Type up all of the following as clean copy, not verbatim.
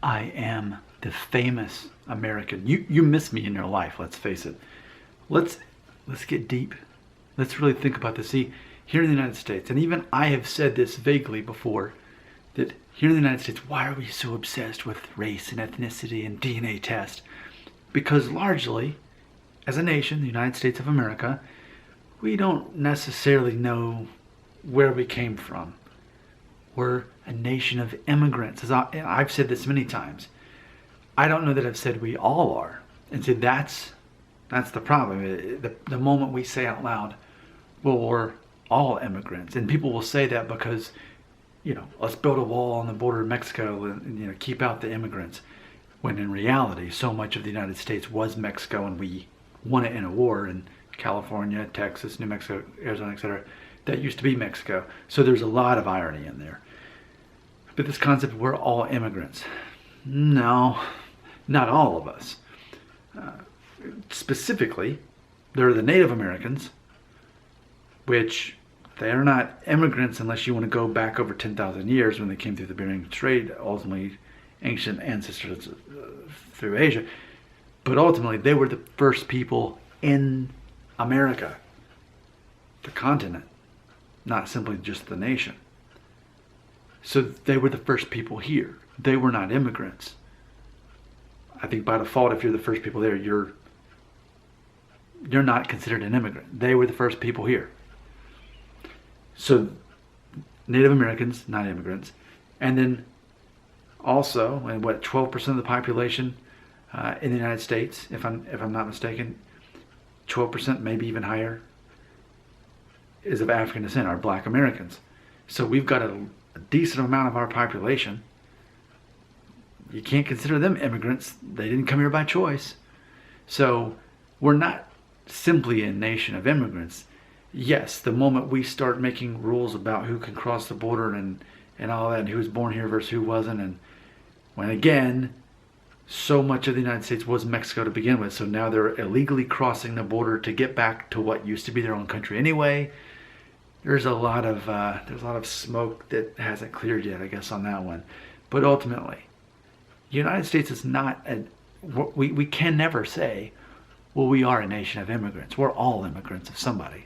I am the famous American. You miss me in your life, let's face it. Let's get deep. Let's really think about this. See, here in the United States, and even I have said this vaguely before, that here in the United States, why are we so obsessed with race and ethnicity and DNA tests? Because largely, as a nation, the United States of America, we don't necessarily know where we came from. We're a nation of immigrants. I've said this many times. I don't know that I've said we all are. And so that's the problem. The moment we say out loud, well, we're all immigrants. And people will say that because, let's build a wall on the border of Mexico and, keep out the immigrants. When in reality, so much of the United States was Mexico and we won it in a war in California, Texas, New Mexico, Arizona, etc. That used to be Mexico. So there's a lot of irony in there. But this concept, we're all immigrants. No, not all of us. Specifically, there are the Native Americans, which they are not immigrants unless you want to go back over 10,000 years when they came through the Bering Strait, ultimately ancient ancestors through Asia. But ultimately, they were the first people in America, the continent, not simply just the nation. So they were the first people here. They were not immigrants. I think by default, if you're the first people there, you're not considered an immigrant. They were the first people here. So Native Americans, not immigrants. And then also, 12% of the population in the United States, if I'm not mistaken, 12%, maybe even higher, is of African descent, are Black Americans. So we've got a decent amount of our population. You can't consider them immigrants. They didn't come here by choice. So we're not simply a nation of immigrants. Yes, the moment we start making rules about who can cross the border and all that, and who was born here versus who wasn't, and when again, so much of the United States was Mexico to begin with, so now they're illegally crossing the border to get back to what used to be their own country anyway. There's a lot of smoke that hasn't cleared yet, I guess, on that one. But ultimately, the United States is not we can never say, well, we are a nation of immigrants. We're all immigrants of somebody.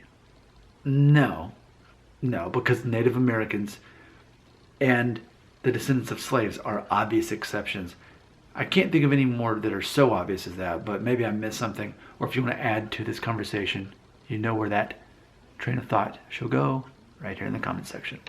No, because Native Americans and the descendants of slaves are obvious exceptions. I can't think of any more that are so obvious as that, but maybe I missed something. Or if you want to add to this conversation, you know where that train of thought shall go, right here in the comment section.